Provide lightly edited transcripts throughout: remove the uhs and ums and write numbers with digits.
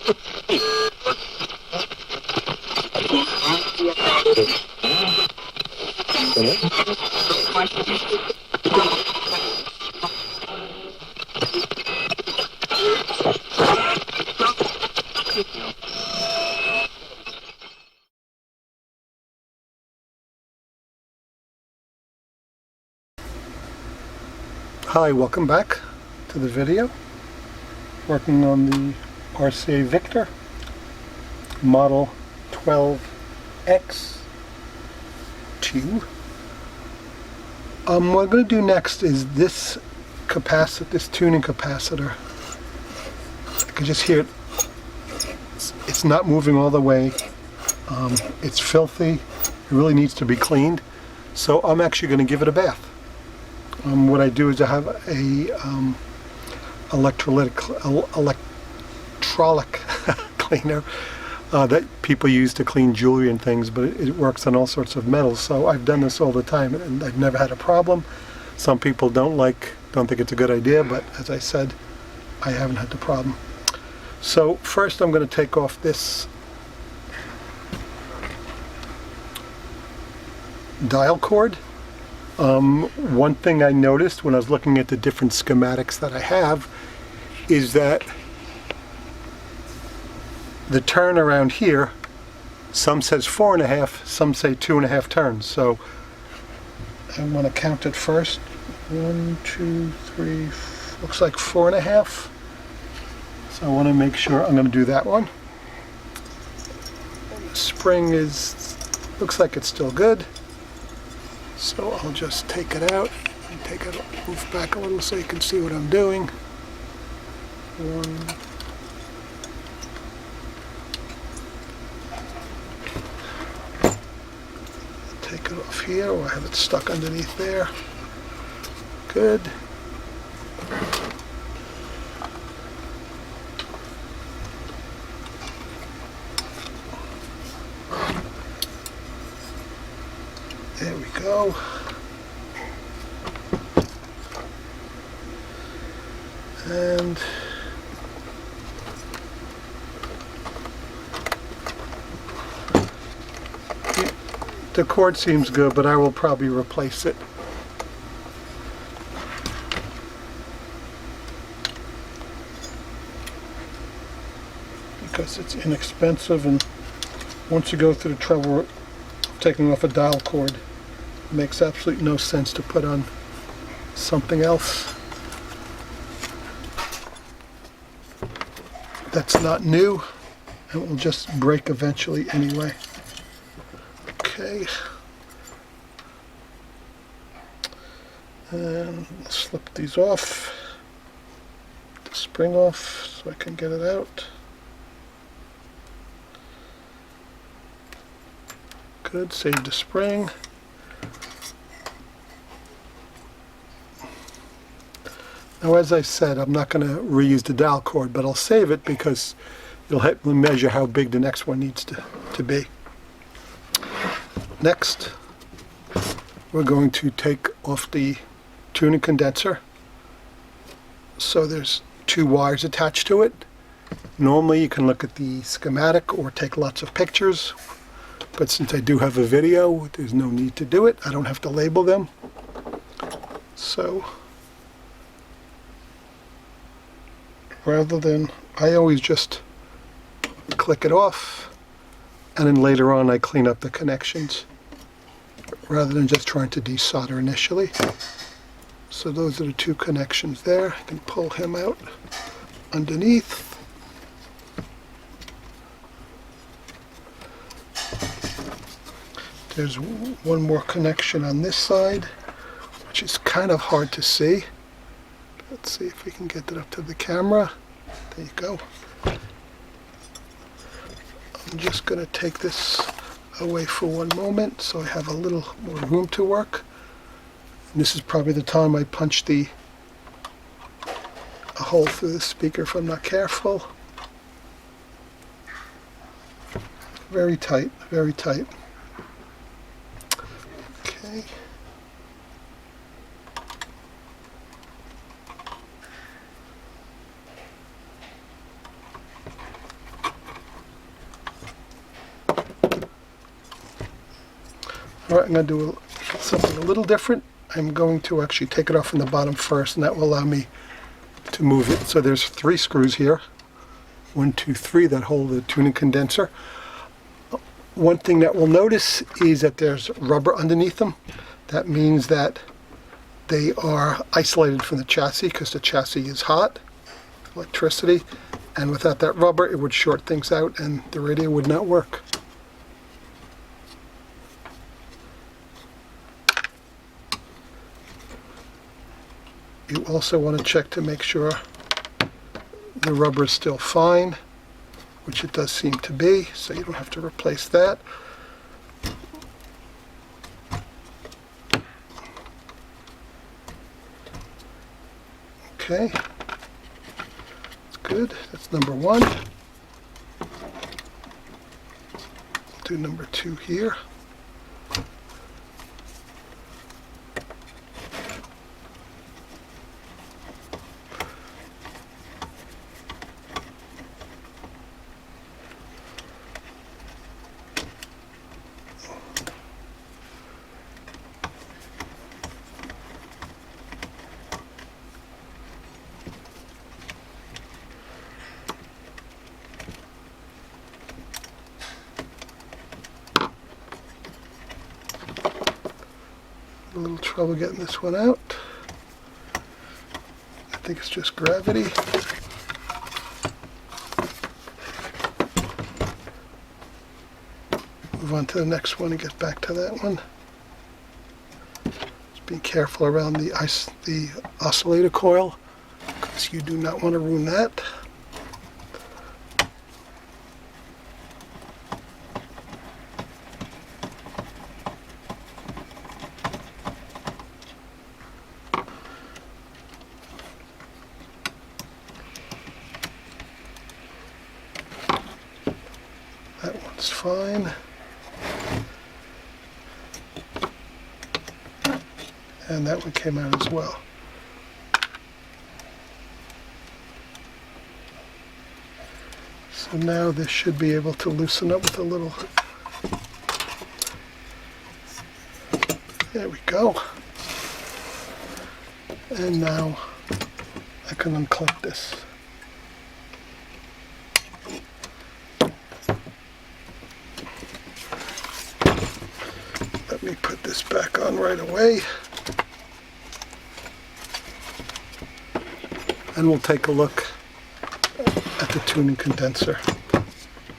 Hi, welcome back to the video. Working on the RCA VICTOR model 12X2. What I'm going to do next is this capacitor, this tuning capacitor. I can just hear it. It's not moving all the way. It's filthy. It really needs to be cleaned. So I'm actually going to give it a bath. What I do is I have a electrolytic cleaner that people use to clean jewelry and things, but it works on all sorts of metals. So I've done this all the time and I've never had a problem. Some people don't think it's a good idea, but as I said, I haven't had the problem. So first I'm going to take off this dial cord. One thing I noticed when I was looking at the different schematics that I have is that the turn around here, some says 4.5, some say 2.5 turns. So I want to count it first. 1, 2, 3, looks like 4.5. So I want to make sure I'm going to do that one. The spring looks like it's still good. So I'll just take it out and move back a little so you can see what I'm doing. Take it off here, or I have it stuck underneath there. Good. There we go. And the cord seems good, but I will probably replace it. Because it's inexpensive, and once you go through the trouble of taking off a dial cord, it makes absolutely no sense to put on something else that's not new and will just break eventually anyway. Okay. And slip these off, the spring off so I can get it out. Good, save the spring. Now, as I said, I'm not going to reuse the dial cord, but I'll save it because it'll help me measure how big the next one needs to be. Next, we're going to take off the tuning condenser. So there's 2 wires attached to it. Normally you can look at the schematic or take lots of pictures, but since I do have a video, there's no need to do it. I don't have to label them. So rather than, I always just click it off, and then later on I clean up the connections rather than just trying to desolder initially. So those are the 2 connections there. I can pull him out underneath. There's one more connection on this side, which is kind of hard to see. Let's see if we can get that up to the camera. There you go. I'm just going to take this away for one moment so I have a little more room to work. And this is probably the time I punch a hole through the speaker if I'm not careful. Very tight, very tight. Okay. Alright, I'm going to do something a little different. I'm going to actually take it off from the bottom first, and that will allow me to move it. So there's 3 screws here. 1, 2, 3 that hold the tuning condenser. One thing that we'll notice is that there's rubber underneath them. That means that they are isolated from the chassis because the chassis is hot, electricity, and without that rubber it would short things out and the radio would not work. You also want to check to make sure the rubber is still fine, which it does seem to be, so you don't have to replace that. Okay, that's good. That's number 1. Do number 2 here. A little trouble getting this one out. I think it's just gravity. Move on to the next one and get back to that one. Just be careful around the oscillator coil, because you do not want to ruin that. That one's fine. And that one came out as well. So now this should be able to loosen up with a little. There we go. And now I can unclip this. Let me put this back on right away. And we'll take a look at the tuning condenser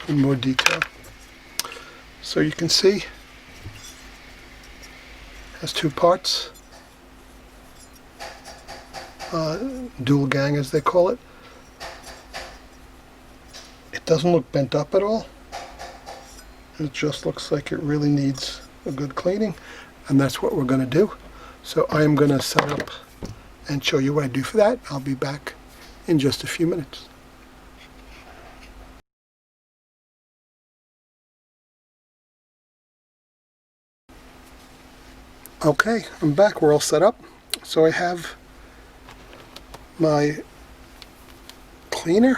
in more detail. So you can see it has 2 parts, dual gang as they call it. It doesn't look bent up at all. It just looks like it really needs a good cleaning, and that's what we're going to do. So I am going to set up and show you what I do for that. I'll be back in just a few minutes. Okay, I'm back. We're all set up. So I have my cleaner.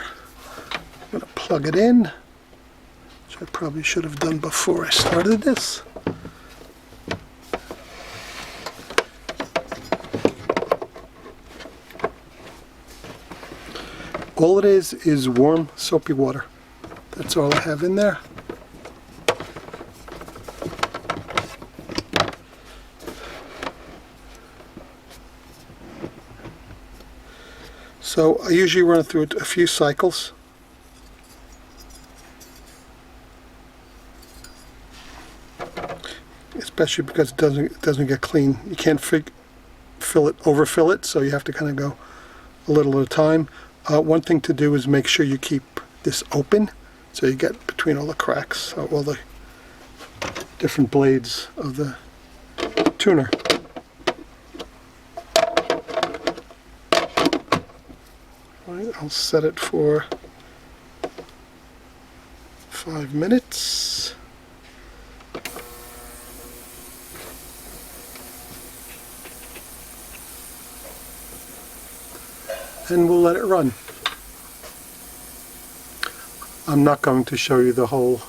I'm going to plug it in, which I probably should have done before I started this. All it is warm soapy water. That's all I have in there. So I usually run it through a few cycles. Especially because it doesn't get clean. You can't overfill it, so you have to kind of go a little at a time. One thing to do is make sure you keep this open so you get between all the cracks, all the different blades of the tuner. Right, I'll set it for 5 minutes. And we'll let it run. I'm not going to show you the whole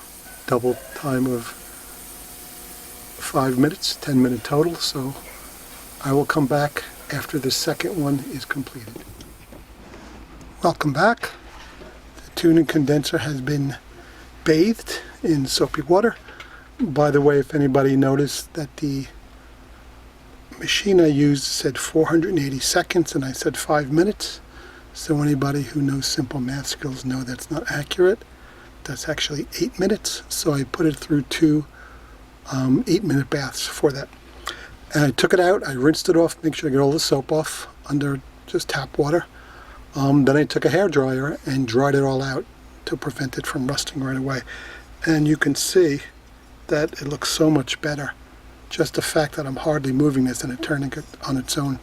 double time of 5 minutes, 10-minute total, so I will come back after the second one is completed. Welcome back. The tuning condenser has been bathed in soapy water. By the way, if anybody noticed that the machine I used said 480 seconds and I said 5 minutes, so anybody who knows simple math skills know that's not accurate. That's actually 8 minutes, so I put it through two 8-minute baths for that. And I took it out, I rinsed it off, make sure I get all the soap off under just tap water. Then I took a hairdryer and dried it all out to prevent it from rusting right away. And you can see that it looks so much better. Just the fact that I'm hardly moving this and it turning it on its own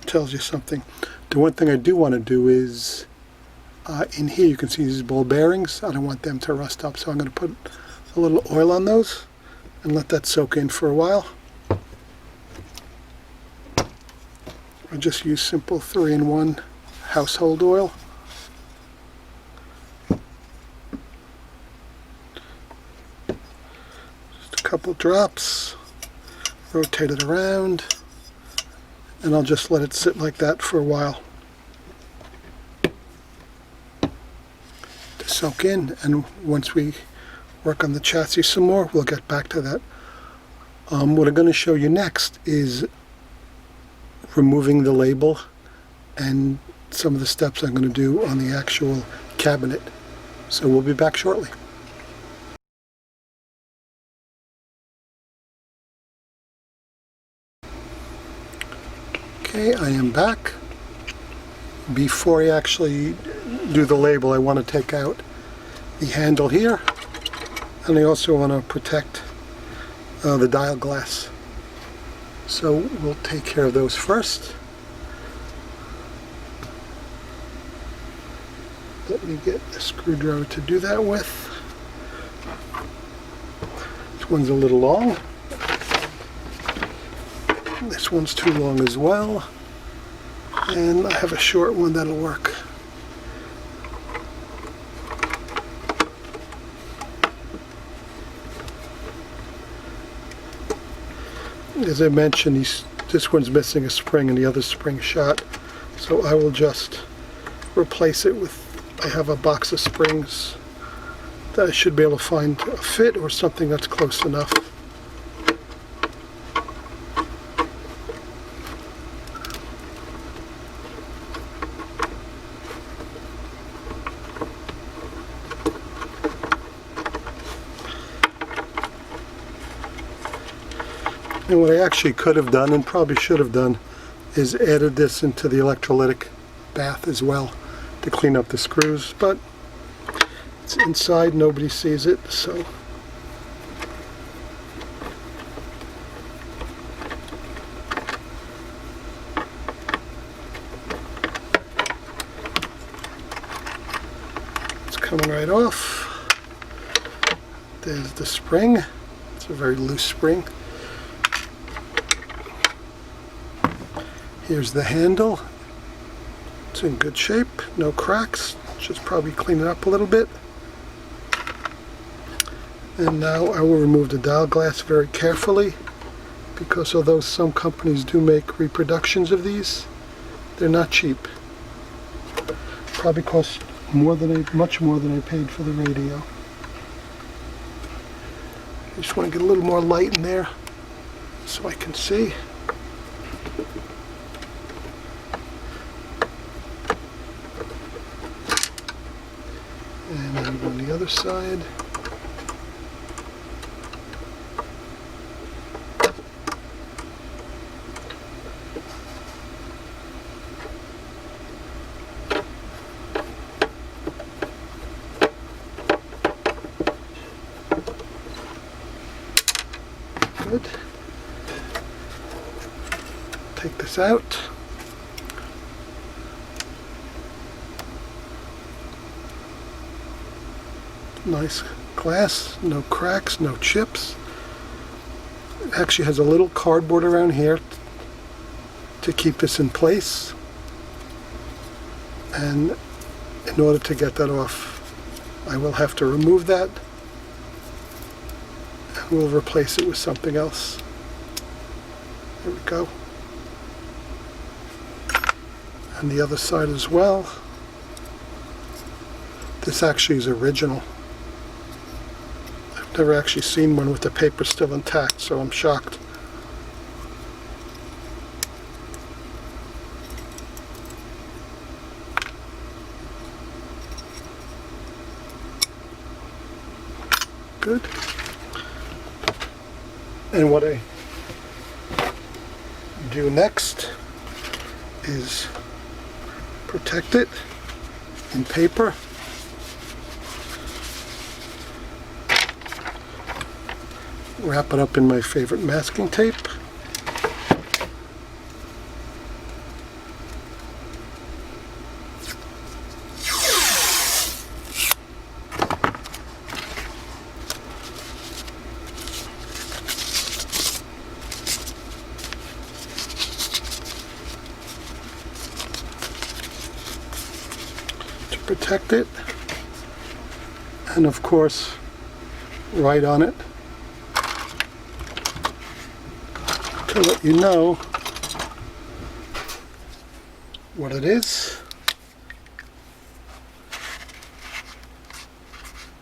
tells you something. The one thing I do want to do is, in here you can see these ball bearings. I don't want them to rust up, so I'm going to put a little oil on those and let that soak in for a while. I just use simple 3-in-1 household oil. Just a couple drops, rotate it around, and I'll just let it sit like that for a while to soak in, and once we work on the chassis some more, we'll get back to that. What I'm going to show you next is removing the label and some of the steps I'm going to do on the actual cabinet. So we'll be back shortly. Okay, I am back. Before I actually do the label, I want to take out the handle here, and I also want to protect the dial glass. So we'll take care of those first. Let me get a screwdriver to do that with. This one's a little long. This one's too long as well. And I have a short one that'll work. As I mentioned, this one's missing a spring and the other spring shot. So I will just replace it with, I have a box of springs that I should be able to find a fit or something that's close enough. And what I actually could have done, and probably should have done, is added this into the electrolytic bath as well to clean up the screws, but it's inside, nobody sees it, so it's coming right off. There's the spring. It's a very loose spring. Here's the handle. It's in good shape, no cracks. Just probably clean it up a little bit. And now I will remove the dial glass very carefully, because although some companies do make reproductions of these, they're not cheap. Probably cost much more than I paid for the radio. I just want to get a little more light in there so I can see. And then on the other side. Good. Take this out. Nice glass, no cracks, no chips. It actually has a little cardboard around here to keep this in place. And in order to get that off, I will have to remove that. And we'll replace it with something else. There we go. And the other side as well. This actually is original. I've never actually seen one with the paper still intact, so I'm shocked. Good. And what I do next is protect it in paper. Wrap it up in my favorite masking tape. To protect it, and of course write on it to let you know what it is.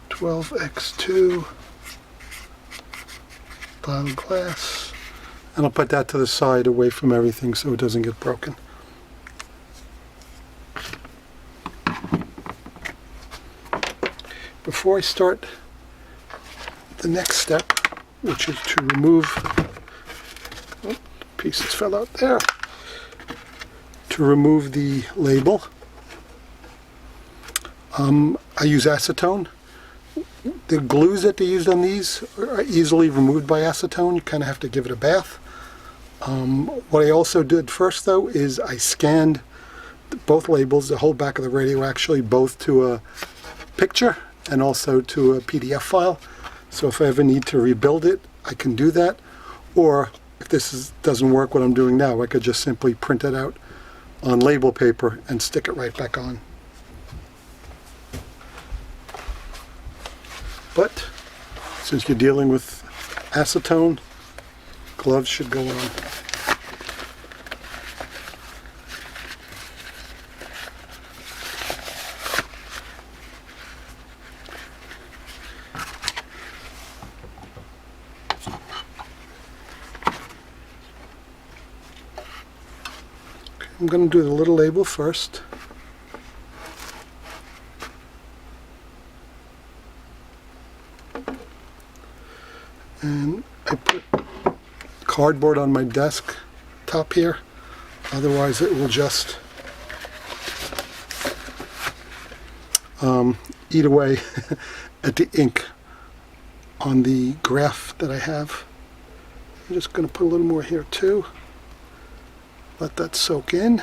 12x2 bottle glass, and I'll put that to the side away from everything so it doesn't get broken. Before I start the next step, which is to remove, oh, pieces fell out there, to remove the label, I use acetone. The glues that they used on these are easily removed by acetone. You kind of have to give it a bath. What I also did first though is I scanned both labels, the whole back of the radio actually, both to a picture and also to a PDF file. So if I ever need to rebuild it, I can do that. Or if this doesn't work what I'm doing now, I could just simply print it out on label paper and stick it right back on. But since you're dealing with acetone, gloves should go on. I'm going to do the little label first. And I put cardboard on my desk top here, otherwise it will just eat away at the ink on the graph that I have. I'm just going to put a little more here too. Let that soak in.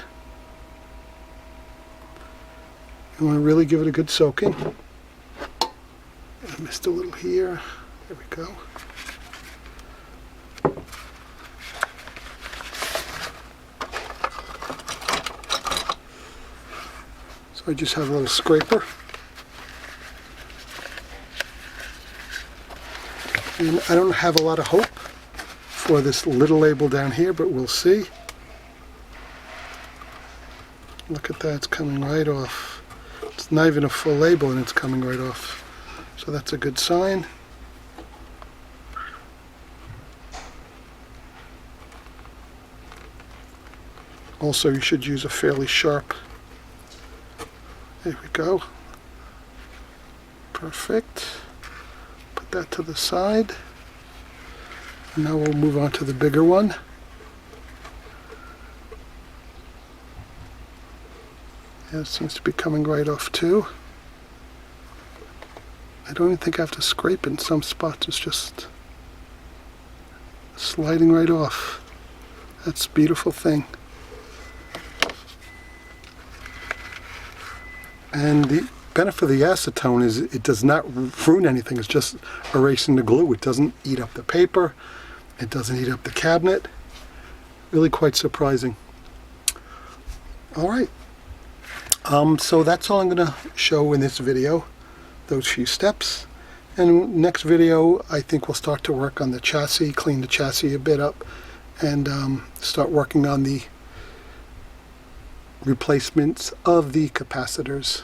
You want to really give it a good soaking. I missed a little here. There we go. So I just have a little scraper. And I don't have a lot of hope for this little label down here, but we'll see. Look at that, it's coming right off. It's not even a full label and it's coming right off. So that's a good sign. Also, you should use a fairly sharp. There we go. Perfect. Put that to the side. Now we'll move on to the bigger one. Yeah, it seems to be coming right off too. I don't even think I have to scrape in some spots. It's just sliding right off. That's a beautiful thing. And the benefit of the acetone is it does not ruin anything. It's just erasing the glue. It doesn't eat up the paper. It doesn't eat up the cabinet. Really quite surprising. All right. So that's all I'm going to show in this video, those few steps. And next video, I think we'll start to work on the chassis, clean the chassis a bit up, and start working on the replacements of the capacitors.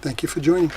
Thank you for joining.